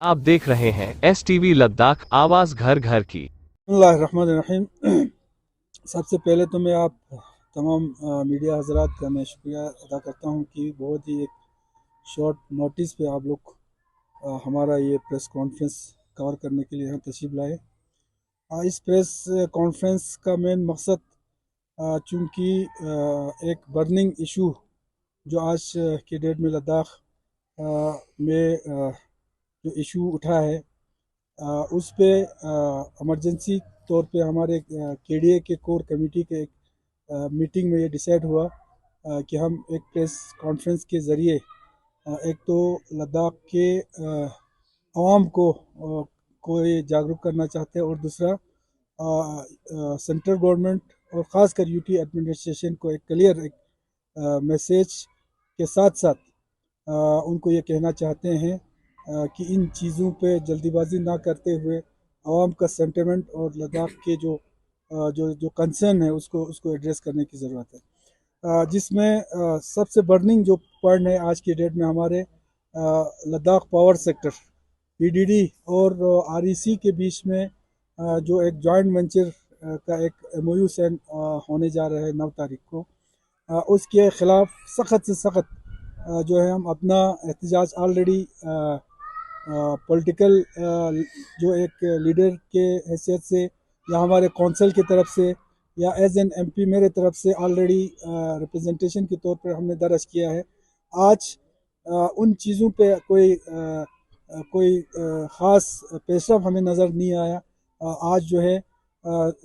आप देख रहे हैं STV लद्दाख, आवाज घर घर की। बिस्मिल्लाहिर्रहमानिर्रहीम। सबसे पहले तो मैं आप तमाम मीडिया हजरात का मैं शुक्रिया अदा करता हूँ कि बहुत ही एक शॉर्ट नोटिस पे आप लोग हमारा ये प्रेस कॉन्फ्रेंस कवर करने के लिए यहाँ तशरीफ़ लाए। इस प्रेस कॉन्फ्रेंस का मेन मकसद चूँकि एक बर्निंग इशू जो आज की डेट में लद्दाख में जो इशू उठा है उस पे इमरजेंसी तौर पे हमारे KDA के कोर कमेटी के एक मीटिंग में ये डिसाइड हुआ कि हम एक प्रेस कॉन्फ्रेंस के ज़रिए एक तो लद्दाख के आवाम को ये जागरूक करना चाहते हैं और दूसरा सेंट्रल गवर्नमेंट और ख़ासकर UT एडमिनिस्ट्रेशन को एक क्लियर एक मैसेज के साथ साथ उनको ये कहना चाहते हैं कि इन चीज़ों पे जल्दीबाजी ना करते हुए आवाम का सेंटिमेंट और लद्दाख के जो कंसर्न है उसको उसको एड्रेस करने की ज़रूरत है। जिसमें सबसे बर्निंग जो पॉइंट है आज की डेट में हमारे लद्दाख पावर सेक्टर PDD और REC के बीच में जो एक जॉइंट वेंचर का एक MOU साइन होने जा रहा है 9 तारीख को, उसके ख़िलाफ़ सख्त से सख्त जो है हम अपना एहतजाज ऑलरेडी पॉलिटिकल जो एक लीडर के हैसियत से या हमारे कौंसल की तरफ से या एज एन MP मेरे तरफ से ऑलरेडी रिप्रेजेंटेशन के तौर पर हमने दर्ज किया है। आज उन चीज़ों पे कोई ख़ास पेशरफ हमें नज़र नहीं आया। आज जो है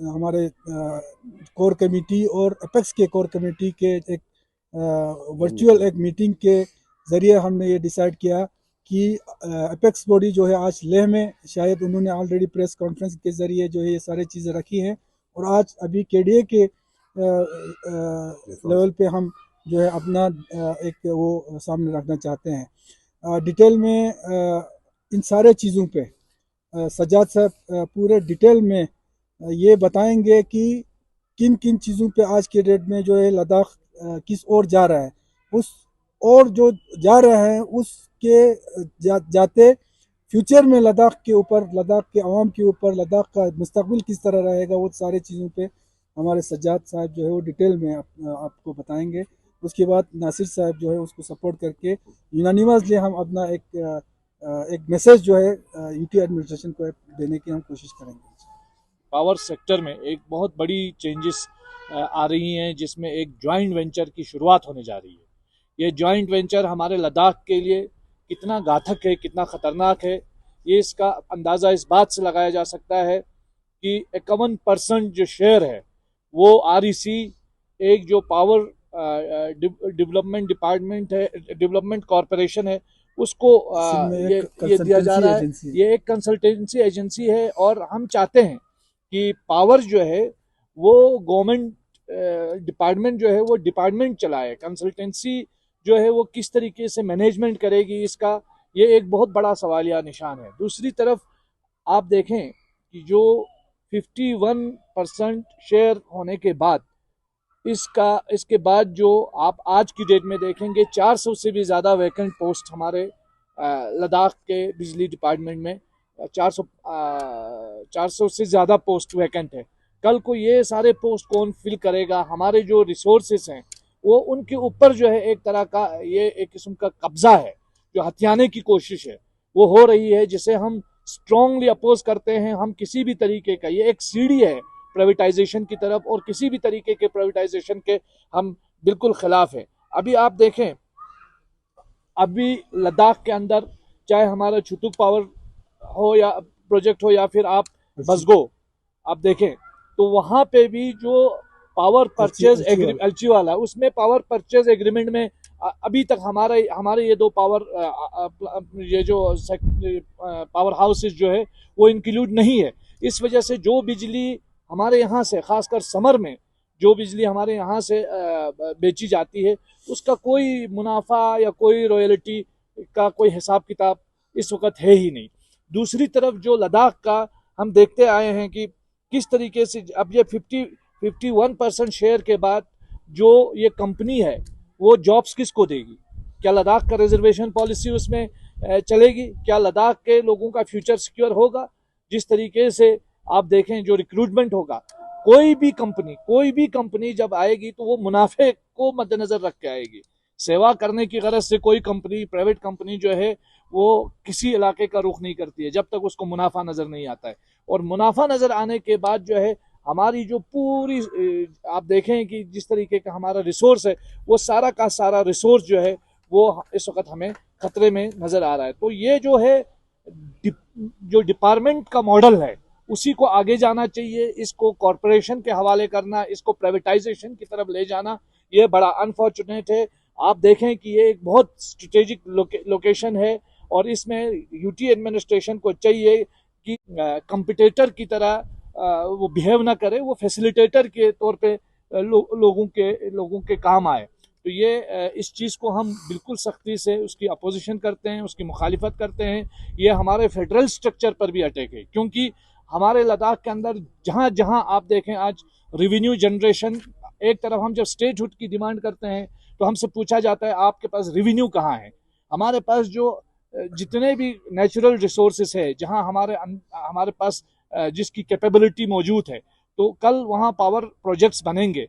हमारे कोर कमेटी और अपेक्स के कोर कमेटी के एक वर्चुअल एक मीटिंग के ज़रिए हमने ये डिसाइड किया कि अपेक्स बॉडी जो है आज लेह में शायद उन्होंने ऑलरेडी प्रेस कॉन्फ्रेंस के ज़रिए जो है ये सारी चीज़ें रखी हैं और आज अभी KDA के लेवल पे हम जो है अपना एक वो सामने रखना चाहते हैं। डिटेल में इन सारे चीज़ों पे सज्जाद साहब पूरे डिटेल में ये बताएंगे कि किन किन चीज़ों पे आज के डेट में जो है लद्दाख किस ओर जा रहा है, उस और जो जा रहा है उसके जाते फ्यूचर में लद्दाख के ऊपर, लद्दाख के आवाम के ऊपर, लद्दाख का मुस्तकबिल किस तरह रहेगा, वो सारी चीज़ों पे हमारे सज्जाद साहब जो है वो डिटेल में आपको बताएंगे। उसके बाद नासिर साहब जो है उसको सपोर्ट करके यूनानिमसली हम अपना एक मैसेज जो है UT एडमिनिस्ट्रेशन को देने की हम कोशिश करेंगे। पावर सेक्टर में एक बहुत बड़ी चेंजेस आ रही हैं, जिसमें एक जॉइंट वेंचर की शुरुआत होने जा रही है। ये जॉइंट वेंचर हमारे लद्दाख के लिए कितना घातक है, कितना ख़तरनाक है, ये इसका अंदाज़ा इस बात से लगाया जा सकता है कि 51% जो शेयर है वो REC, एक जो पावर डेवलपमेंट डिपार्टमेंट है, डेवलपमेंट कॉरपोरेशन है, उसको ये दिया जा रहा है। ये एक कंसल्टेंसी एजेंसी है और हम चाहते हैं कि पावर जो है वो गवर्नमेंट डिपार्टमेंट जो है वो डिपार्टमेंट चलाए। कंसल्टेंसी जो है वो किस तरीके से मैनेजमेंट करेगी, इसका ये एक बहुत बड़ा सवालिया निशान है। दूसरी तरफ आप देखें कि जो 51% शेयर होने के बाद इसके बाद जो आप आज की डेट में देखेंगे 400 से भी ज़्यादा वैकेंट पोस्ट हमारे लद्दाख के बिजली डिपार्टमेंट में 400 से ज़्यादा पोस्ट वैकेंट है। कल को ये सारे पोस्ट कौन फिल करेगा? हमारे जो रिसोर्सेस हैं वो उनके ऊपर जो है एक तरह का ये एक किस्म का कब्जा है, जो हथियाने की कोशिश है वो हो रही है, जिसे हम स्ट्रांगली अपोज करते हैं। हम किसी भी तरीके का, ये एक सीढ़ी है प्राइवेटाइजेशन की तरफ और किसी भी तरीके के प्राइवेटाइजेशन के हम बिल्कुल खिलाफ है। अभी आप देखें, अभी लद्दाख के अंदर चाहे हमारा छुतुक पावर हो या प्रोजेक्ट हो या फिर आप बसगो आप देखें तो वहां पे भी जो पावर परचेज एग्रीमेंट एल्ची वाला, उसमें पावर परचेज एग्रीमेंट में अभी तक हमारे ये दो पावर ये जो पावर हाउसेस जो है वो इंक्लूड नहीं है। इस वजह से जो बिजली हमारे यहाँ से, खासकर समर में जो बिजली हमारे यहाँ से बेची जाती है, उसका कोई मुनाफा या कोई रॉयल्टी का कोई हिसाब किताब इस वक्त है ही नहीं। दूसरी तरफ जो लद्दाख का हम देखते आए हैं कि किस तरीके से अब ये 51% शेयर के बाद जो ये कंपनी है वो जॉब्स किसको देगी? क्या लद्दाख का रिजर्वेशन पॉलिसी उसमें चलेगी? क्या लद्दाख के लोगों का फ्यूचर सिक्योर होगा? जिस तरीके से आप देखें जो रिक्रूटमेंट होगा, कोई भी कंपनी जब आएगी तो वो मुनाफे को मद्देनजर रख के आएगी। सेवा करने की गरज से कोई कंपनी, प्राइवेट कंपनी जो है वो किसी इलाके का रुख नहीं करती है जब तक उसको मुनाफा नजर नहीं आता है। और मुनाफा नजर आने के बाद जो है हमारी जो पूरी आप देखें कि जिस तरीके का हमारा रिसोर्स है, वो सारा का सारा रिसोर्स जो है वो इस वक्त हमें खतरे में नजर आ रहा है। तो ये जो है जो डिपार्टमेंट का मॉडल है उसी को आगे जाना चाहिए। इसको कॉरपोरेशन के हवाले करना, इसको प्राइवेटाइजेशन की तरफ ले जाना, ये बड़ा अनफॉर्चुनेट है। आप देखें कि ये एक बहुत स्ट्रेटेजिक लोकेशन है और इसमें यूटी एडमिनिस्ट्रेशन को चाहिए कि कंपिटिटर की तरह वो बिहेव ना करे, वो फैसिलिटेटर के तौर पे लोगों के काम आए। तो ये इस चीज़ को हम बिल्कुल सख्ती से उसकी अपोजिशन करते हैं, उसकी मुखालिफत करते हैं। ये हमारे फेडरल स्ट्रक्चर पर भी अटैक है, क्योंकि हमारे लद्दाख के अंदर जहाँ जहाँ आप देखें आज रेवेन्यू जनरेशन, एक तरफ हम जब स्टेटहुड की डिमांड करते हैं तो हमसे पूछा जाता है आपके पास रेवेन्यू कहाँ है। हमारे पास जो जितने भी नेचुरल रिसोर्सेस है, जहाँ हमारे पास जिसकी कैपेबिलिटी मौजूद है, तो कल वहाँ पावर प्रोजेक्ट्स बनेंगे,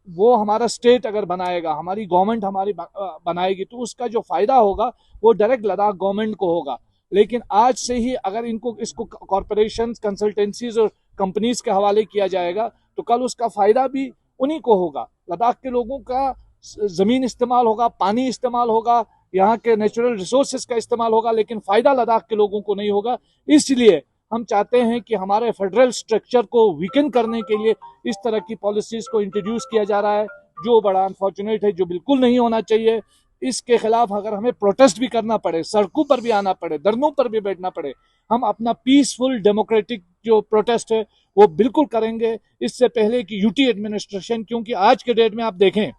वो हमारा स्टेट अगर बनाएगा, हमारी गवर्नमेंट हमारी बनाएगी, तो उसका जो फायदा होगा वो डायरेक्ट लद्दाख गवर्नमेंट को होगा। लेकिन आज से ही अगर इसको कॉरपोरेशन, कंसल्टेंसीज और कंपनीज के हवाले किया जाएगा तो कल उसका फायदा भी उन्हीं को होगा। लद्दाख के लोगों का जमीन इस्तेमाल होगा, पानी इस्तेमाल होगा, यहाँ के नेचुरल रिसोर्सेज का इस्तेमाल होगा, लेकिन फायदा लद्दाख के लोगों को नहीं होगा। इसलिए हम चाहते हैं कि हमारे फेडरल स्ट्रक्चर को वीकन करने के लिए इस तरह की पॉलिसीज को इंट्रोड्यूस किया जा रहा है, जो बड़ा अनफॉर्चुनेट है, जो बिल्कुल नहीं होना चाहिए। इसके खिलाफ अगर हमें प्रोटेस्ट भी करना पड़े, सड़कों पर भी आना पड़े, धरनों पर भी बैठना पड़े, हम अपना पीसफुल डेमोक्रेटिक जो प्रोटेस्ट है वो बिल्कुल करेंगे, इससे पहले कि यूटी एडमिनिस्ट्रेशन, क्योंकि आज के डेट में आप देखें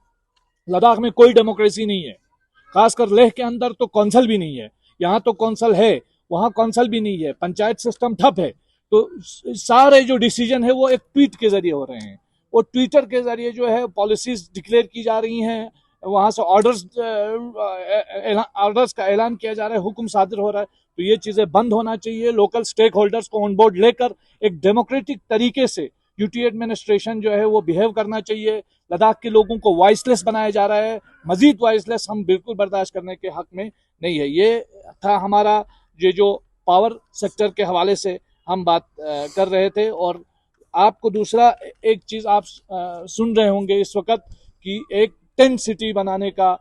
लद्दाख में कोई डेमोक्रेसी नहीं है। खासकर लेह के अंदर तो कौंसल भी नहीं है, यहाँ तो कौंसल है, वहाँ कौंसल भी नहीं है, पंचायत सिस्टम ठप है। तो सारे जो डिसीजन है वो एक ट्वीट के जरिए हो रहे हैं, वो ट्विटर के जरिए जो है पॉलिसीज डिक्लेयर की जा रही हैं, वहाँ से ऑर्डर्स का ऐलान किया जा रहा है, हुक्म सादिर हो रहा है। तो ये चीज़ें बंद होना चाहिए। लोकल स्टेक होल्डर्स को ऑन बोर्ड लेकर एक डेमोक्रेटिक तरीके से यूटी एडमिनिस्ट्रेशन जो है वो बिहेव करना चाहिए। लद्दाख के लोगों को वॉइसलेस बनाया जा रहा है, मजीद वॉइसलेस हम बिल्कुल बर्दाश्त करने के हक में नहीं है। ये था हमारा ये जो पावर सेक्टर के हवाले से हम बात कर रहे थे। और आपको दूसरा एक चीज़ आप सुन रहे होंगे इस वक्त कि एक टेंट सिटी बनाने का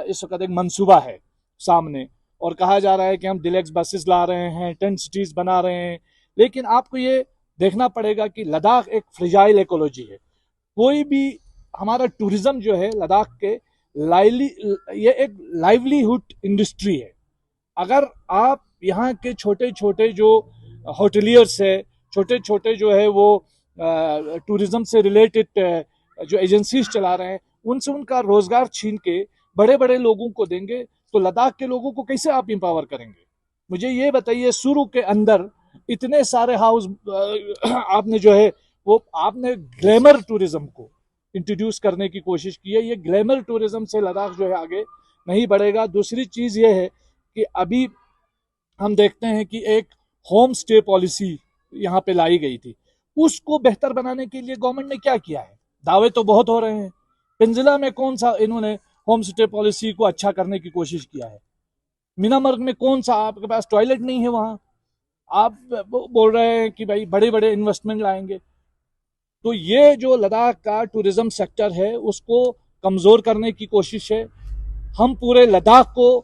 इस वक्त एक मंसूबा है सामने, और कहा जा रहा है कि हम डिलेक्स बसेस ला रहे हैं, टेंट सिटीज़ बना रहे हैं। लेकिन आपको ये देखना पड़ेगा कि लद्दाख एक फ्रेजाइल इकोलॉजी है। कोई भी हमारा टूरिज्म जो है लद्दाख के ये एक लाइवलीहुड इंडस्ट्री है। अगर आप यहाँ के छोटे छोटे जो होटलियर्स है, छोटे छोटे जो है वो टूरिज्म से रिलेटेड जो एजेंसीज चला रहे हैं, उनसे उनका रोजगार छीन के बड़े बड़े लोगों को देंगे तो लद्दाख के लोगों को कैसे आप एम्पावर करेंगे? मुझे ये बताइए, शुरू के अंदर इतने सारे हाउस आपने जो है वो आपने ग्लैमर टूरिज्म को इंट्रोड्यूस करने की कोशिश की है। ये ग्लैमर टूरिज्म से लद्दाख जो है आगे नहीं बढ़ेगा। दूसरी चीज़ ये है कि अभी हम देखते हैं कि एक होम स्टे पॉलिसी यहाँ पे लाई गई थी, उसको बेहतर बनाने के लिए गवर्नमेंट ने क्या किया है? दावे तो बहुत हो रहे हैं। पेंजिला में कौन सा इन्होंने होम स्टे पॉलिसी को अच्छा करने की कोशिश किया है? मीनामर्ग में कौन सा आपके पास टॉयलेट नहीं है? वहाँ आप बोल रहे हैं कि भाई बड़े बड़े इन्वेस्टमेंट लाएंगे। तो ये जो लद्दाख का टूरिज्म सेक्टर है उसको कमज़ोर करने की कोशिश है। हम पूरे लद्दाख को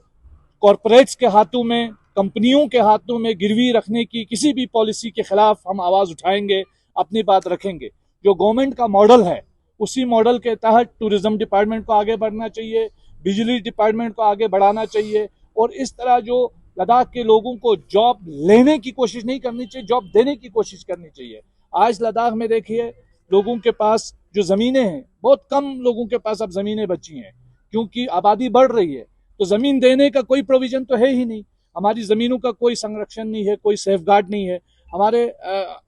कॉरपोरेट्स के हाथों में, कंपनियों के हाथों में गिरवी रखने की किसी भी पॉलिसी के खिलाफ हम आवाज़ उठाएंगे, अपनी बात रखेंगे। जो गवर्नमेंट का मॉडल है उसी मॉडल के तहत टूरिज्म डिपार्टमेंट को आगे बढ़ना चाहिए, बिजली डिपार्टमेंट को आगे बढ़ाना चाहिए, और इस तरह जो लद्दाख के लोगों को जॉब लेने की कोशिश नहीं करनी चाहिए, जॉब देने की कोशिश करनी चाहिए। आज लद्दाख में देखिए लोगों के पास जो ज़मीनें हैं, बहुत कम लोगों के पास अब ज़मीनें बची हैं, क्योंकि आबादी बढ़ रही है। तो ज़मीन देने का कोई प्रोविज़न तो है ही नहीं। हमारी ज़मीनों का कोई संरक्षण नहीं है, कोई सेफ गार्ड नहीं है। हमारे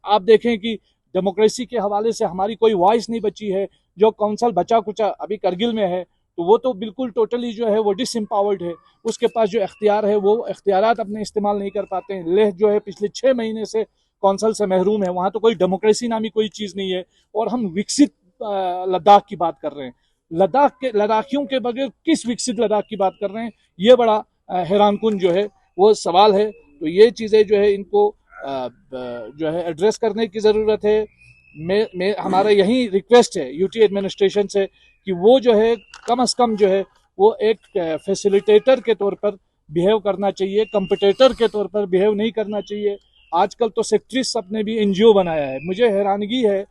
आप देखें कि डेमोक्रेसी के हवाले से हमारी कोई वॉइस नहीं बची है। जो काउंसिल बचा कुचा अभी करगिल में है तो वो तो बिल्कुल टोटली जो है वो डिसएम्पावर्ड है, उसके पास जो इख्तियार है वो इख्तियारात अपने इस्तेमाल नहीं कर पाते हैं। लेह जो है पिछले 6 महीने से कौंसल से महरूम है, वहाँ तो कोई डेमोक्रेसी नामी कोई चीज़ नहीं है, और हम विकसित लद्दाख की बात कर रहे हैं। लद्दाखियों के बगैर किस विकसित लद्दाख की बात कर रहे हैं, ये बड़ा हैरानकुन जो है वो सवाल है। तो ये चीज़ें जो है इनको जो है एड्रेस करने की ज़रूरत है। हमारा यही रिक्वेस्ट है यूटी एडमिनिस्ट्रेशन से कि वो जो है कम से कम जो है वो एक फैसिलिटेटर के तौर पर बिहेव करना चाहिए, कंपटीटर के तौर पर बिहेव नहीं करना चाहिए। आजकल तो सेक्रेटरीज अपने भी एनजीओ बनाया है। मुझे हैरानगी है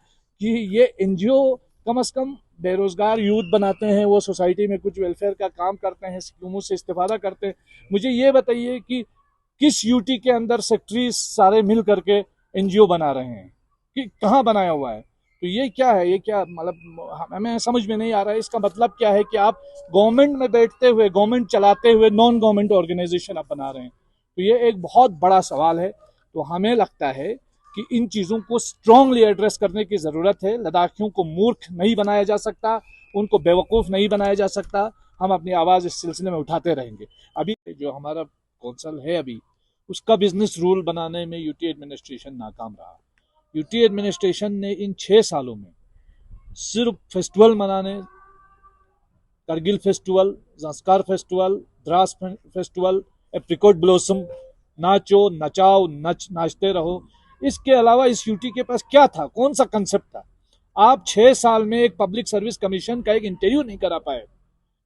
कि ये एनजीओ कम से कम बेरोजगार यूथ बनाते हैं, वो सोसाइटी में कुछ वेलफेयर का काम करते हैं, स्कीमों से इस्तेफादा करते हैं। मुझे ये बताइए कि किस यूटी के अंदर सेक्रेटरीज सारे मिल करके एनजीओ बना रहे हैं, कि कहाँ बनाया हुआ है? तो ये क्या है, ये क्या मतलब हमें समझ में नहीं आ रहा है। इसका मतलब क्या है कि आप गवर्नमेंट में बैठते हुए, गवर्नमेंट चलाते हुए नॉन गवर्नमेंट ऑर्गेनाइजेशन आप बना रहे हैं। तो ये एक बहुत बड़ा सवाल है। तो हमें लगता है कि इन चीज़ों को स्ट्रांगली एड्रेस करने की ज़रूरत है। लद्दाखियों को मूर्ख नहीं बनाया जा सकता, उनको बेवकूफ़ नहीं बनाया जा सकता। हम अपनी आवाज़ इस सिलसिले में उठाते रहेंगे। अभी जो हमारा कौंसल है अभी, उसका बिजनेस रूल बनाने में यूटी एडमिनिस्ट्रेशन नाकाम रहा। यूटी एडमिनिस्ट्रेशन ने इन 6 सालों में सिर्फ फेस्टिवल मनाने, Kargil festival, Zanskar festival, Dras festival, apricot blossom, नाचो नचाओ नाचते रहो, इसके अलावा इस यूटी के पास क्या था, कौन सा कंसेप्ट था? आप 6 साल में एक पब्लिक सर्विस कमीशन का एक इंटरव्यू नहीं करा पाए,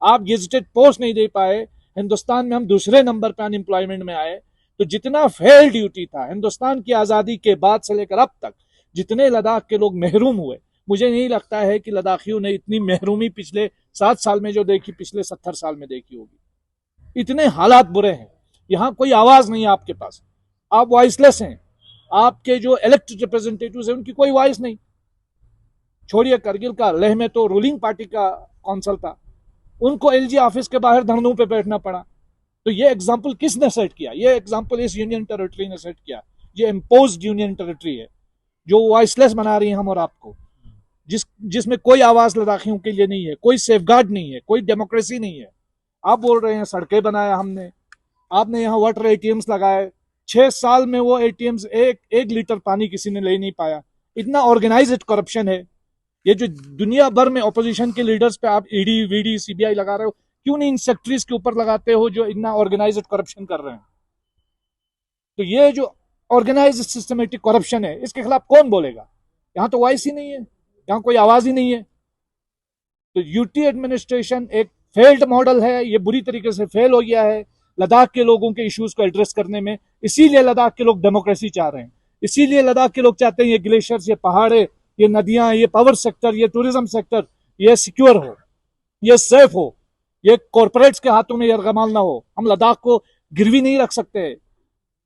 आप गेजेटेड पोस्ट नहीं दे पाए। हिंदुस्तान में हम दूसरे नंबर पर अनएम्प्लॉयमेंट में आए। तो जितना फेल ड्यूटी था हिंदुस्तान की आज़ादी के बाद से लेकर अब तक, जितने लद्दाख के लोग महरूम हुए, मुझे नहीं लगता है कि लद्दाखियों ने इतनी महरूमी पिछले 7 साल में जो देखी, पिछले 70 साल में देखी होगी। इतने हालात बुरे हैं, यहाँ कोई आवाज़ नहीं है आपके पास, आप वॉइसलेस हैं। आपके जो इलेक्टेड रिप्रेजेंटेटिव्स हैं उनकी कोई वॉइस नहीं। छोड़िए करगिल का, लेह में तो रूलिंग पार्टी का कौंसल था, उनको एलजी ऑफिस के बाहर धरनों पे बैठना पड़ा। तो ये एग्जाम्पल किसने सेट किया? ये एग्जाम्पल इस यूनियन टेरिटरी ने सेट किया। ये इम्पोज्ड यूनियन टेरिटरी है जो वॉइसलेस बना रही है हम और आपको, जिसमें कोई आवाज लद्दाखियों के लिए नहीं है, कोई सेफगार्ड नहीं है, कोई डेमोक्रेसी नहीं है। आप बोल रहे हैं सड़कें बनाया हमने, आपने यहाँ वाटर एटीएम्स लगाए, 6 साल में वो एटीएम्स एक लीटर पानी किसी ने ले नहीं पाया। इतना ऑर्गेनाइज्ड करप्शन है। ये जो दुनिया भर में ऑपोजिशन के लीडर्स पे आप ईडी वीडी सीबीआई लगा रहे हो, क्यों नहीं इन सेक्रेटरीज के ऊपर लगाते हो जो इतना ऑर्गेनाइज्ड करप्शन कर रहे हैं? तो ये जो ऑर्गेनाइज्ड सिस्टमेटिक करप्शन है, इसके खिलाफ कौन बोलेगा? यहाँ तो वॉइस ही नहीं है, यहाँ कोई आवाज ही नहीं है। तो यूटी एडमिनिस्ट्रेशन एक फेल्ड मॉडल है, ये बुरी तरीके से फेल हो गया है लद्दाख के लोगों के इश्यूज को एड्रेस करने में। इसीलिए लद्दाख के लोग डेमोक्रेसी चाह रहे हैं, इसीलिए लद्दाख के लोग चाहते हैं ये ग्लेशियर्स, ये पहाड़े, ये नदियां, ये पावर सेक्टर, ये टूरिज्म सेक्टर, ये सिक्योर हो, ये सेफ हो, ये कॉरपोरेट्स के हाथों में यरगमाल ना हो। हम लद्दाख को गिरवी नहीं रख सकते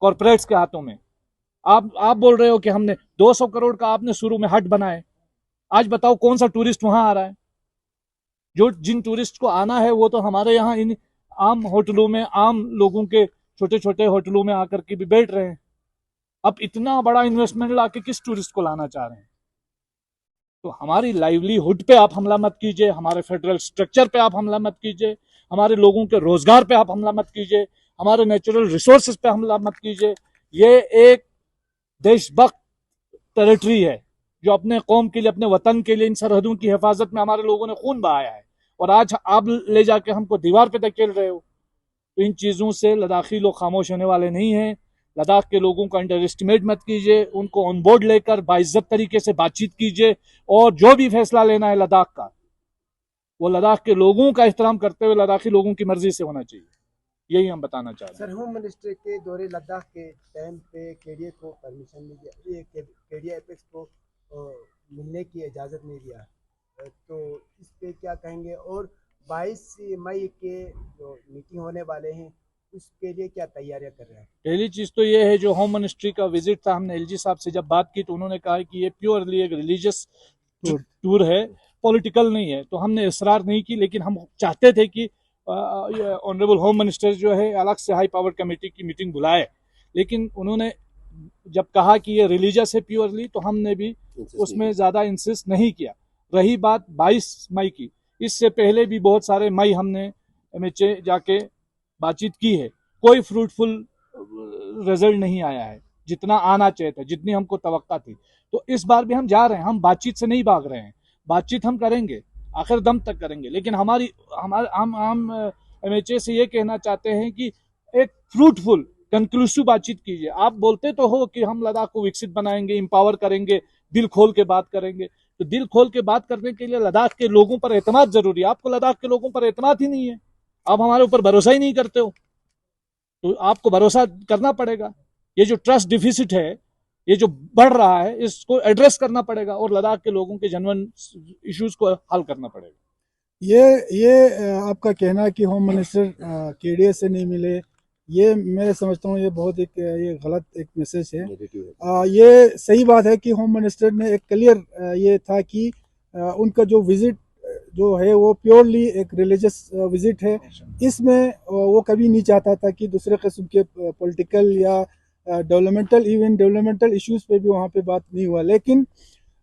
कॉरपोरेट्स के हाथों में। आप बोल रहे हो कि हमने 200 करोड़ का आपने शुरू में हट बनाए, आज बताओ कौन सा टूरिस्ट वहां आ रहा है? जिन टूरिस्ट को आना है वो तो हमारे यहाँ इन आम होटलों में, आम लोगों के छोटे छोटे होटलों में आकर के भी बैठ रहे हैं। अब इतना बड़ा इन्वेस्टमेंट लाके किस टूरिस्ट को लाना चाह रहे हैं? तो हमारी लाइवलीहुड पे आप हमला मत कीजिए, हमारे फेडरल स्ट्रक्चर पे आप हमला मत कीजिए, हमारे लोगों के रोजगार पे आप हमला मत कीजिए, हमारे नेचुरल रिसोर्सेज पे हमला मत कीजिए। ये एक देशभक्त टेरिटरी है जो अपने कौम के लिए, अपने वतन के लिए, इन सरहदों की हिफाजत में हमारे लोगों ने खून बहाया है, और आज आप ले जाके हमको दीवार पे धकेल रहे हो। तो इन चीज़ों से लद्दाखी लोग खामोश होने वाले नहीं हैं। लद्दाख के लोगों को अंडर एस्टिमेट मत कीजिए, उनको ऑन बोर्ड लेकर बाइज्जत तरीके से बातचीत कीजिए, और जो भी फैसला लेना है लद्दाख का, वो लद्दाख के लोगों का एहतराम करते हुए लद्दाखी लोगों की मर्जी से होना चाहिए। यही हम बताना चाह रहे हैं। सर, होम मिनिस्टर के दौरे लद्दाख के टाइम पे केडीए को परमिशन नहीं दिया, केडीए एपेक्स को मिलने की इजाज़त नहीं दिया, तो इस पे क्या कहेंगे? और 22 मई के जो मीटिंग होने वाले हैं उसके लिए क्या तैयारियां कर रहे हैं? पहली चीज़ तो ये है, जो होम मिनिस्ट्री का विजिट था, हमने एलजी साहब से जब बात की तो उन्होंने कहा कि ये प्योरली एक रिलीजियस टूर है, पॉलिटिकल नहीं है। तो हमने इसरार नहीं की, लेकिन हम चाहते थे कि ऑनरेबल होम मिनिस्टर जो है अलग से हाई पावर कमेटी की मीटिंग बुलाए, लेकिन उन्होंने जब कहा कि ये रिलीजियस है प्योरली, तो हमने भी उसमें ज़्यादा इंसिस्ट नहीं किया। रही बात 22 मई की, इससे पहले भी बहुत सारे मई हमने एमएचए जाके बातचीत की है, कोई फ्रूटफुल रिजल्ट नहीं आया है जितना आना चाहिए था, जितनी हमको तवक्का थी। तो इस बार भी हम जा रहे हैं, हम बातचीत से नहीं भाग रहे हैं, बातचीत हम करेंगे, आखिर दम तक करेंगे। लेकिन हमारी हमारे हम एमएचए से ये कहना चाहते हैं कि एक फ्रूटफुल कंक्लूसिव बातचीत कीजिए। आप बोलते तो हो कि हम लद्दाख को विकसित बनाएंगे, इंपावर करेंगे, दिल खोल के बात करेंगे, तो दिल खोल के बात करने के लिए लद्दाख के लोगों पर एतमाद जरूरी है। आपको लद्दाख के लोगों पर एतमाद ही नहीं है, आप हमारे ऊपर भरोसा ही नहीं करते हो, तो आपको भरोसा करना पड़ेगा। ये जो ट्रस्ट डिफिसिट है, ये जो बढ़ रहा है, इसको एड्रेस करना पड़ेगा और लद्दाख के लोगों के जेन्युइन इश्यूज को हल करना पड़ेगा। ये आपका कहना है कि होम मिनिस्टर केडीए से नहीं मिले, ये मैं समझता हूँ ये बहुत एक ये गलत एक मैसेज है। ये सही बात है कि होम मिनिस्टर ने एक क्लियर ये था कि उनका जो विजिट जो है वो प्योरली एक रिलीजियस विजिट है। इसमें वो कभी नहीं चाहता था कि दूसरे किस्म के पॉलिटिकल या डेवलपमेंटल इश्यूज पे भी वहाँ पे बात नहीं हुआ। लेकिन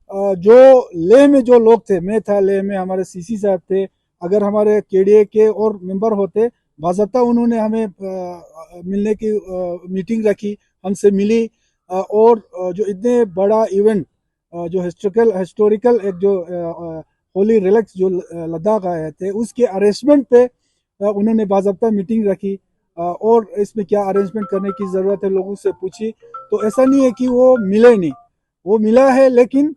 जो लेह में जो लोग थे, मैं था लेह में, हमारे सीसी साहब थे, अगर हमारे केडीए के और मेंबर होते, बाज़ाब्ता उन्होंने हमें मिलने की मीटिंग रखी, हमसे मिली, और जो इतने बड़ा इवेंट जो हिस्टोरिकल एक जो होली रिलैक्स जो लद्दाख आए थे, उसके अरेंजमेंट पे उन्होंने बाज़ाब्ता मीटिंग रखी, और इसमें क्या अरेंजमेंट करने की ज़रूरत है लोगों से पूछी। तो ऐसा नहीं है कि वो मिले नहीं, वो मिला है, लेकिन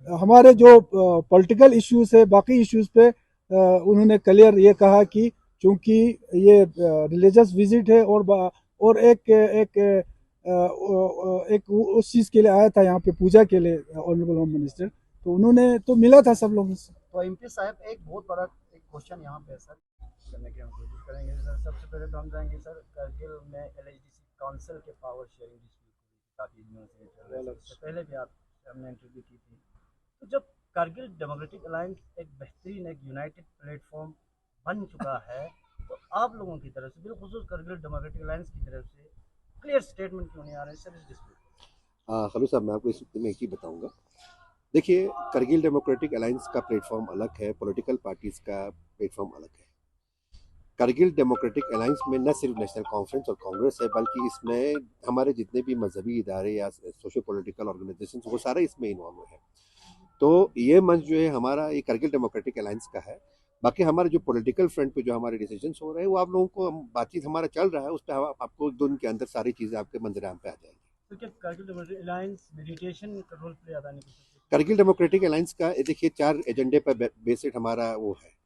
हमारे जो पॉलिटिकल इश्यूज है, बाकी इश्यूज पे उन्होंने क्लियर ये कहा कि चूंकि ये रिलीजियस विजिट है और एक उस चीज़ के लिए आया था यहाँ पे पूजा के लिए ऑनरेबल होम मिनिस्टर, तो उन्होंने तो मिला था सब लोगों से। तो एमपी साहब, एक बहुत बड़ा एक क्वेश्चन यहाँ पे सर करने की हम कोशिश करेंगे सर। सबसे पहले तो हम जाएंगे सर, करगिल में एलएचडीसी काउंसिल के पावर शेयरिंग डिस्प्यूट काफ़ी दिनों से चल रहा है, उससे पहले भी आप हमने इंटरव्यू की थी। तो जब करगिल डेमोक्रेटिक अलायंस एक बेहतरीन एक यूनाइटेड प्लेटफॉर्म बन चुका है, तो आप लोगों की तरफ से, बिलखुसूस करगिल डेमोक्रेटिक अलायंस की तरफ से क्लियर स्टेटमेंट क्यों नहीं आ रहे सर इस डिस्प्यूट? खलू साहब, मैं आपको इस में एक ही बताऊंगा। देखिए, करगिल डेमोक्रेटिक अलायंस का प्लेटफॉर्म अलग है, पॉलिटिकल पार्टीज़ का प्लेटफॉर्म अलग है। करगिल डेमोक्रेटिक अलायंस में न सिर्फ नेशनल कॉन्फ्रेंस और कांग्रेस है, बल्कि इसमें हमारे जितने भी मजहबी इदारे या सोशो पॉलिटिकल ऑर्गेनाइजेशन, वो सारे इसमें इन्वॉल्व है। तो ये मंच जो है हमारा, ये करगिल डेमोक्रेटिक अलायंस का है। बाकी हमारे जो पॉलिटिकल फ्रंट पे जो हमारे डिसीजंस हो रहे हैं, वो आप लोगों को बातचीत हमारा चल रहा है, उस पर आपको 1-2 दिन के अंदर सारी चीज़ें आपके मंजर आम पे आ जाएंगी। तो क्या करगिल डेमोक्रेटिक अलायंस मेडिटेशन का रोल प्ले अदा नहीं कर सकती? करगिल डेमोक्रेटिक अलायंस का देखिए 4 एजेंडे पर बेस्ड हमारा वो है।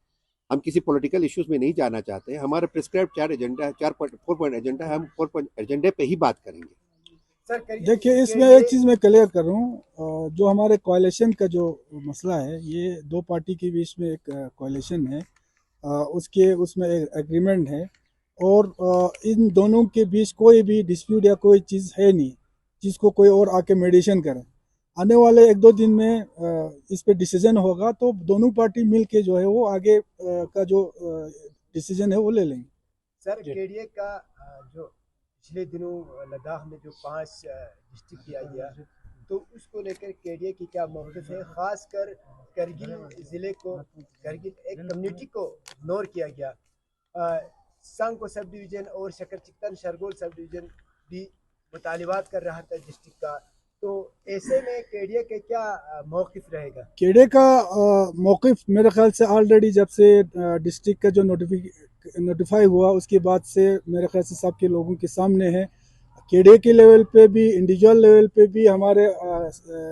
हम किसी पॉलिटिकल इश्यूज में नहीं जाना चाहते हैं। हमारा प्रिस्क्राइब 4 एजेंडा है, 4 पॉइंट एजेंडा है, हम 4 पॉइंट एजेंडे पे ही बात करेंगे। देखिए, इसमें एक चीज़ मैं क्लियर कर रहा हूँ, जो हमारे कोalition का जो मसला है, ये 2 पार्टी के बीच में एक कोalition है, उसमें एक एग्रीमेंट है, और इन दोनों के बीच कोई भी डिस्प्यूट या कोई चीज़ है नहीं जिसको कोई और आके मेडिएशन करे। आने वाले 1-2 दिन में इस पे डिसीजन होगा, तो दोनों पार्टी मिल के जो है वो आगे का जो डिसीजन है वो ले लेंगे। सर, केडीए का जो पिछले दिनों लद्दाख में जो 5 डिस्ट्रिक्ट किया गया, तो उसको लेकर केडीए की क्या मौक़िफ़ है? ख़ासकर करगिल ज़िले को, करगिल एक कम्युनिटी को इग्नोर किया गया। सांको सब डिवीज़न और शकरचिक्तन शरगोल सब डिवीज़न भी मुतालिबात कर रहा था डिस्ट्रिक्ट का, तो ऐसे में केडीए के क्या मौक़िफ़ रहेगा? केडीए का मौक़िफ़ मेरे ख्याल से ऑलरेडी जब से डिस्ट्रिक्ट का जो नोटिफाई हुआ, उसके बाद से मेरे ख्याल से सबके लोगों के सामने है। केडीए के लेवल पे भी, इंडिविजुअल लेवल पे भी, हमारे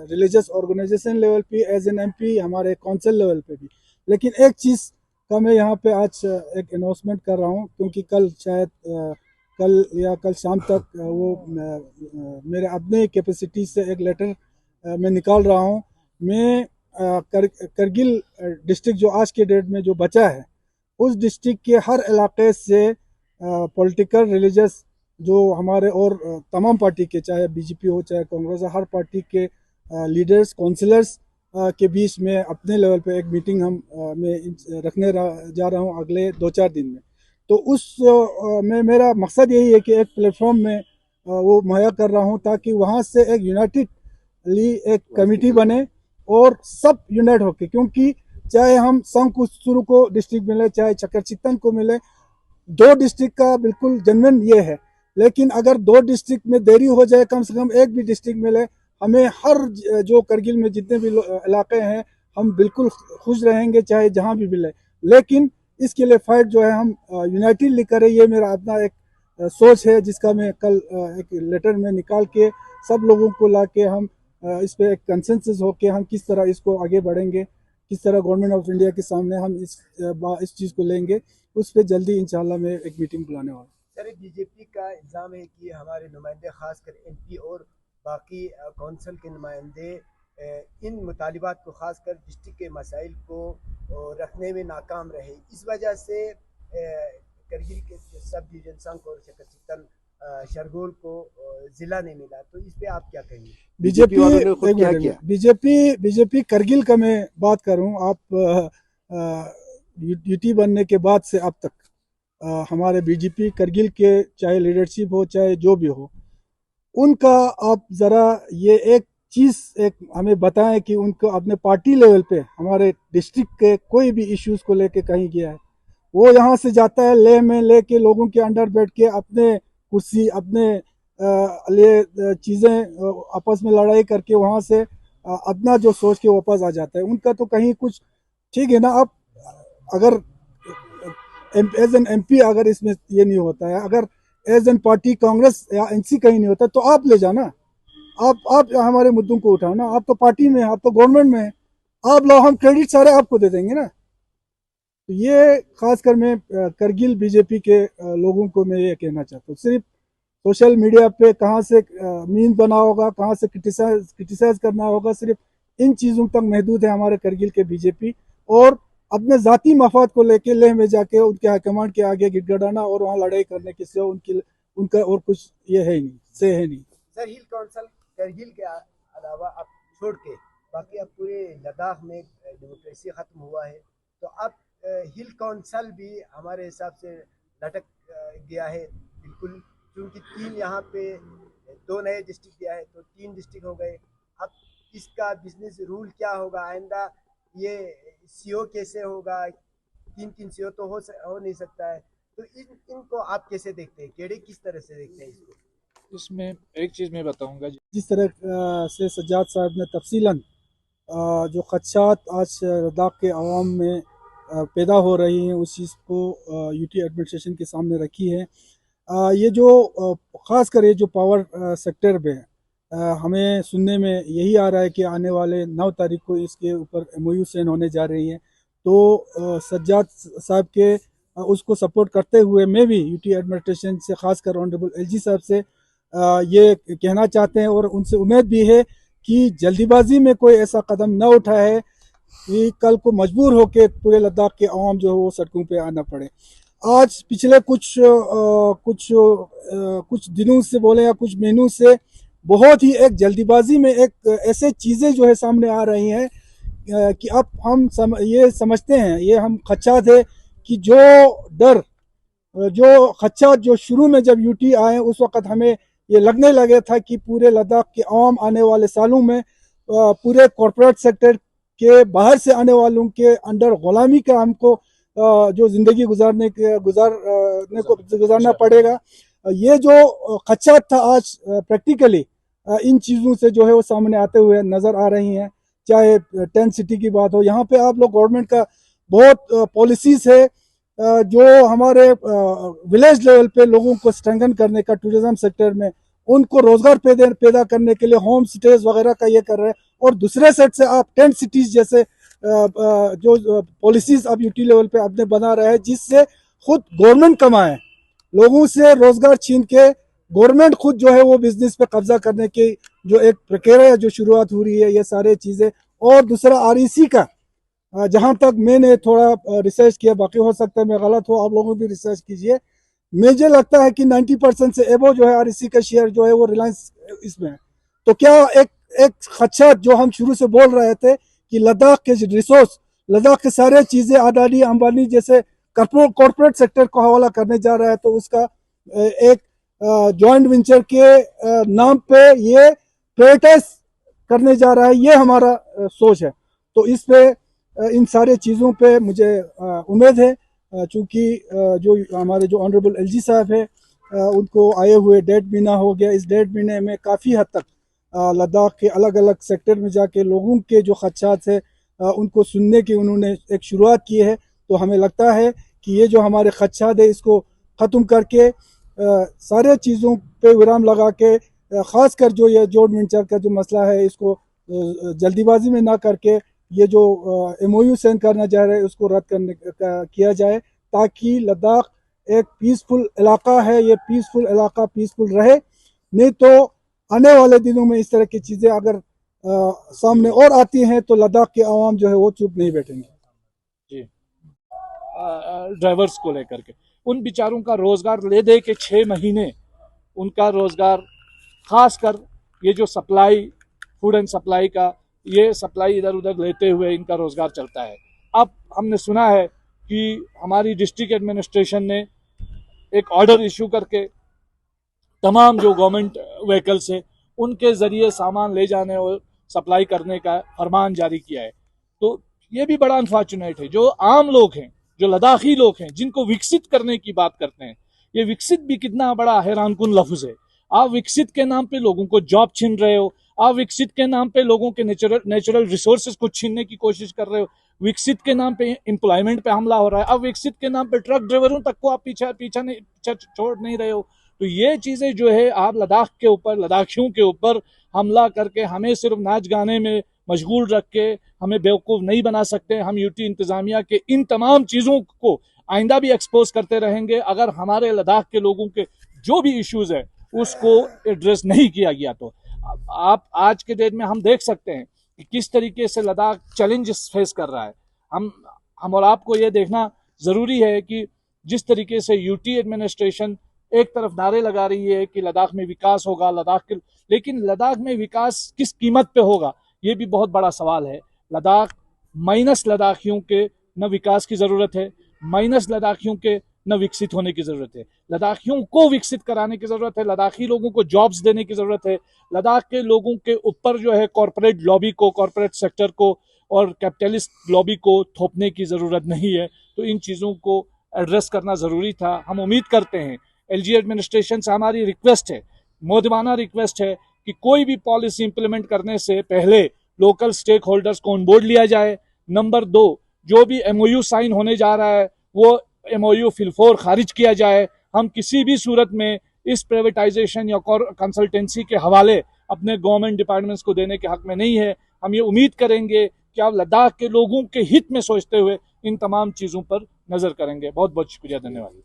रिलीजियस ऑर्गेनाइजेशन लेवल पे, एज एन एमपी, हमारे काउंसिल लेवल पे भी। लेकिन एक चीज़ का मैं यहाँ पे आज एक अनाउंसमेंट कर रहा हूँ, क्योंकि कल शायद कल या कल शाम तक वो मेरे अपने कैपेसिटी से एक लेटर मैं निकाल रहा हूँ। मैं करगिल डिस्ट्रिक्ट जो आज के डेट में जो बचा है, उस डिस्ट्रिक्ट के हर इलाके से पॉलिटिकल रिलीजियस जो हमारे और तमाम पार्टी के, चाहे बीजेपी हो चाहे कांग्रेस हो, हर पार्टी के लीडर्स, काउंसिलर्स के बीच में अपने लेवल पे एक मीटिंग मैं रखने जा रहा हूँ अगले 2-4 दिन में। तो उस में मेरा मकसद यही है कि एक प्लेटफॉर्म में वो मुहैया कर रहा हूँ, ताकि वहाँ से एक यूनाइटेडली एक कमेटी बने और सब यूनाइट होके, क्योंकि चाहे हम संकुसुरु को डिस्ट्रिक्ट मिले, चाहे चकरचितन को मिले, 2 डिस्ट्रिक्ट का बिल्कुल जेन्युइन ये है। लेकिन अगर 2 डिस्ट्रिक्ट में देरी हो जाए, कम से कम एक भी डिस्ट्रिक्ट मिले, हमें हर जो करगिल में जितने भी इलाके हैं, हम बिल्कुल खुश रहेंगे, चाहे जहां भी मिले। लेकिन इसके लिए फाइट जो है हम यूनाइटेडली करें, ये मेरा अपना एक सोच है, जिसका मैं कल एक लेटर में निकाल के सब लोगों को ला के हम इस पे एक कंसेंसस हो के हम किस तरह इसको आगे बढ़ेंगे, किस तरह गवर्नमेंट ऑफ इंडिया के सामने हम इस चीज़ को लेंगे, उस पर जल्दी इंशाल्लाह मैं एक मीटिंग बुलाने वाला हूँ। सर, बीजेपी का इल्ज़ाम है कि हमारे नुमाइंदे खासकर एमपी और बाकी कौंसल के नुमाइंदे इन मुतालिबात को खासकर डिस्ट्रिक्ट के मसाइल को रखने में नाकाम रहे। इस वजह से करगिल के सब डिवीजन संघ और चकरचितन शरगोल को जिला नहीं मिला, तो इस पे आप क्या कहेंगे? बीजेपी करगिल का मैं बात करूं, आप यूटी बनने के बाद से अब तक हमारे बीजेपी करगिल के चाहे लीडरशिप हो चाहे जो भी हो, उनका आप ज़रा ये एक चीज़ एक हमें बताएं कि उनको अपने पार्टी लेवल पे हमारे डिस्ट्रिक्ट के कोई भी इश्यूज़ को लेके कहीं गया है। वो यहाँ से जाता है लेह में लेके लोगों के अंडर बैठ के अपने कुर्सी अपने लिए चीज़ें आपस में लड़ाई करके वहाँ से अपना जो सोच के वापस आ जाता है। उनका तो कहीं कुछ ठीक है ना। आप अगर एज एन एमपी अगर इसमें ये नहीं होता है, अगर एज एन पार्टी कांग्रेस या एनसी कहीं नहीं होता, तो आप ले जाना, आप हमारे मुद्दों को उठाओ ना। आप तो पार्टी में, आप तो गवर्नमेंट में है, आप लो, हम क्रेडिट सारे आपको दे देंगे ना। तो ये खासकर मैं करगिल बीजेपी के लोगों को मैं ये कहना चाहता हूँ, सिर्फ सोशल मीडिया पे कहाँ से मीम बना होगा, कहाँ से क्रिटिसाइज करना होगा, सिर्फ इन चीज़ों तक महदूद है हमारे करगिल के बीजेपी। और अपने ज़ाती मफाद को लेके लेह में जाके उनके हाईकमांड के आगे गिड़गिड़ाना और वहाँ लड़ाई करने की से उनका और कुछ ये है ही नहीं, से है नहीं। सर, हिल काउंसिल करगिल के अलावा अब छोड़ के बाकी अब पूरे लद्दाख में डेमोक्रेसी ख़त्म हुआ है, तो अब हिल काउंसिल भी हमारे हिसाब से लटक गया है बिल्कुल, क्योंकि 3 यहाँ पे 2 नए डिस्ट्रिक्ट दिया है तो 3 डिस्ट्रिक्ट हो गए। अब इसका बिजनेस रूल क्या होगा आइंदा, ये सीओ कैसे होगा? 3 सीओ तो हो नहीं सकता है, तो इनको आप कैसे देखते हैं? केड़े किस तरह से देखते हैं इसको? इसमें एक चीज़ मैं बताऊंगा, जिस तरह से सज्जाद साहब ने तफसीलन जो खदशात आज लद्दाख के अवाम में पैदा हो रही हैं, उस चीज़ को यूटी एडमिनिस्ट्रेशन के सामने रखी है। ये जो ख़ास कर ये जो पावर सेक्टर में हमें सुनने में यही आ रहा है कि आने वाले 9 तारीख को इसके ऊपर MOU साइन होने जा रही है। तो सज्जाद साहब के उसको सपोर्ट करते हुए मैं भी यूटी एडमिनिस्ट्रेशन से, ख़ासकर ऑनरेबल LG साहब से ये कहना चाहते हैं और उनसे उम्मीद भी है कि जल्दीबाजी में कोई ऐसा कदम न उठाए कि कल को मजबूर होकर पूरे लद्दाख के अवाम जो है वो सड़कों पे आना पड़े। आज पिछले कुछ दिनों से बोले या कुछ महीनों से बहुत ही एक जल्दीबाजी में एक ऐसे चीज़ें जो है सामने आ रही हैं कि अब हम ये समझते हैं, ये हम खदशात है कि जो खदशात जो शुरू में जब यूटी आए उस वक़्त हमें ये लगने लगे था कि पूरे लद्दाख के अवाम आने वाले सालों में पूरे कॉरपोरेट सेक्टर के बाहर से आने वालों के अंडर गुलामी का हमको जो ज़िंदगी गुजारना पड़ेगा। ये जो खदशात था आज प्रैक्टिकली इन चीज़ों से जो है वो सामने आते हुए नज़र आ रही हैं। चाहे टेंट सिटी की बात हो, यहाँ पे आप लोग गवर्नमेंट का बहुत पॉलिसीज़ है जो हमारे विलेज लेवल पे लोगों को स्ट्रेंथन करने का, टूरिज्म सेक्टर में उनको रोज़गार पैदा करने के लिए होम स्टेज वगैरह का ये कर रहे हैं। और दूसरे साइड से आप टेंट सिटीज़ जैसे जो पॉलिसीज़ अब यूटी लेवल पे आपने बना रहे हैं, जिससे खुद गवर्नमेंट कमाए, लोगों से रोज़गार छीन के गवर्नमेंट खुद जो है वो बिजनेस पे कब्जा करने की जो एक प्रक्रिया जो शुरुआत हो रही है, ये सारे चीज़ें। और दूसरा REC का, जहाँ तक मैंने थोड़ा रिसर्च किया, बाकी हो सकता है मैं गलत हो, आप लोगों भी रिसर्च कीजिए, मुझे लगता है कि 90% से एबो जो है REC का शेयर जो है वो रिलायंस इसमें है। तो क्या एक खदशात जो हम शुरू से बोल रहे थे कि लद्दाख के रिसोर्स, लद्दाख के सारे चीज़ें अडानी अंबानी जैसे कॉर्पोरेट सेक्टर को हवाला करने जा रहा है, तो उसका एक जॉइंट वेंचर के नाम पे ये प्राइवेटाइज करने जा रहा है, ये हमारा सोच है। तो इस पे इन सारे चीज़ों पे मुझे उम्मीद है, चूँकि जो हमारे जो ऑनरेबल एलजी साहब है, उनको आए हुए 1.5 महीना हो गया। इस 1.5 महीने में काफ़ी हद तक लद्दाख के अलग अलग सेक्टर में जाके लोगों के जो खदशात है उनको सुनने की उन्होंने एक शुरुआत की है। तो हमें लगता है कि ये जो हमारे खदशात है इसको ख़त्म करके सारे चीज़ों पे विराम लगा के, ख़ासकर जो ये जोड़ मिंचर का जो मसला है इसको जल्दीबाजी में ना करके ये जो MOU साइन करना चाह रहे हैं उसको रद्द करने किया जाए, ताकि लद्दाख एक पीसफुल इलाका है, ये पीसफुल इलाका पीसफुल रहे। नहीं तो आने वाले दिनों में इस तरह की चीज़ें अगर सामने और आती हैं तो लद्दाख के आवाम जो है वो चुप नहीं बैठेंगे। जी, ड्राइवर्स को लेकर के उन बेचारों का रोजगार ले दे के 6 महीने उनका रोजगार, खासकर ये जो सप्लाई, फूड एंड सप्लाई का, ये सप्लाई इधर उधर लेते हुए इनका रोजगार चलता है। अब हमने सुना है कि हमारी डिस्ट्रिक्ट एडमिनिस्ट्रेशन ने एक ऑर्डर इशू करके तमाम जो गवर्नमेंट व्हीकल्स है उनके जरिए सामान ले जाने और सप्लाई करने का फरमान जारी किया है। तो ये भी बड़ा अनफॉर्चुनेट है। जो आम लोग हैं, जो लद्दाखी लोग हैं, जिनको विकसित करने की बात करते हैं, ये विकसित भी कितना बड़ा हैरानकुन लफ्ज है। आप विकसित के नाम पे लोगों को जॉब छीन रहे हो, आप विकसित के नाम पे लोगों के नेचुरल रिसोर्सेज को छीनने की कोशिश कर रहे हो, विकसित के नाम पे एम्प्लॉयमेंट पे हमला हो रहा है, अब विकसित के नाम पे ट्रक ड्राइवरों तक को आप पीछा छोड़ नहीं रहे हो। तो ये चीजें जो है आप लद्दाख के ऊपर, लद्दाखियों के ऊपर हमला करके हमें सिर्फ नाच गाने में मशगूल रख के हमें बेवकूफ़ नहीं बना सकते। हम यूटी इंतजामिया के इन तमाम चीज़ों को आइंदा भी एक्सपोज करते रहेंगे अगर हमारे लद्दाख के लोगों के जो भी इश्यूज है उसको एड्रेस नहीं किया गया। तो आप आज के डेट में हम देख सकते हैं कि किस तरीके से लद्दाख चैलेंजेस फेस कर रहा है। हम और आपको ये देखना ज़रूरी है कि जिस तरीके से यूटी एडमिनिस्ट्रेशन एक तरफ नारे लगा रही है कि लद्दाख में विकास होगा, लेकिन लद्दाख में विकास किस कीमत पे होगा, ये भी बहुत बड़ा सवाल है। लद्दाख माइनस लद्दाखियों के न विकास की ज़रूरत है, माइनस लद्दाखियों के न विकसित होने की ज़रूरत है। लद्दाखियों को विकसित कराने की ज़रूरत है, लद्दाखी लोगों को जॉब्स देने की ज़रूरत है। लद्दाख के लोगों के ऊपर जो है कॉरपोरेट लॉबी को, कॉरपोरेट सेक्टर को और कैपिटलिस्ट लॉबी को थोपने की ज़रूरत नहीं है। तो इन चीज़ों को एड्रेस करना ज़रूरी था। हम उम्मीद करते हैं, एलजी एडमिनिस्ट्रेशन से हमारी रिक्वेस्ट है, मोदबाना रिक्वेस्ट है कि कोई भी पॉलिसी इंप्लीमेंट करने से पहले लोकल स्टेक होल्डर्स को ऑन बोर्ड लिया जाए। नंबर 2, जो भी MOU साइन होने जा रहा है वो MOU फिलफोर खारिज किया जाए। हम किसी भी सूरत में इस प्राइवेटाइजेशन या कंसल्टेंसी के हवाले अपने गवर्नमेंट डिपार्टमेंट्स को देने के हक में नहीं है। हम ये उम्मीद करेंगे कि आप लद्दाख के लोगों के हित में सोचते हुए इन तमाम चीज़ों पर नज़र करेंगे। बहुत बहुत शुक्रिया, धन्यवाद।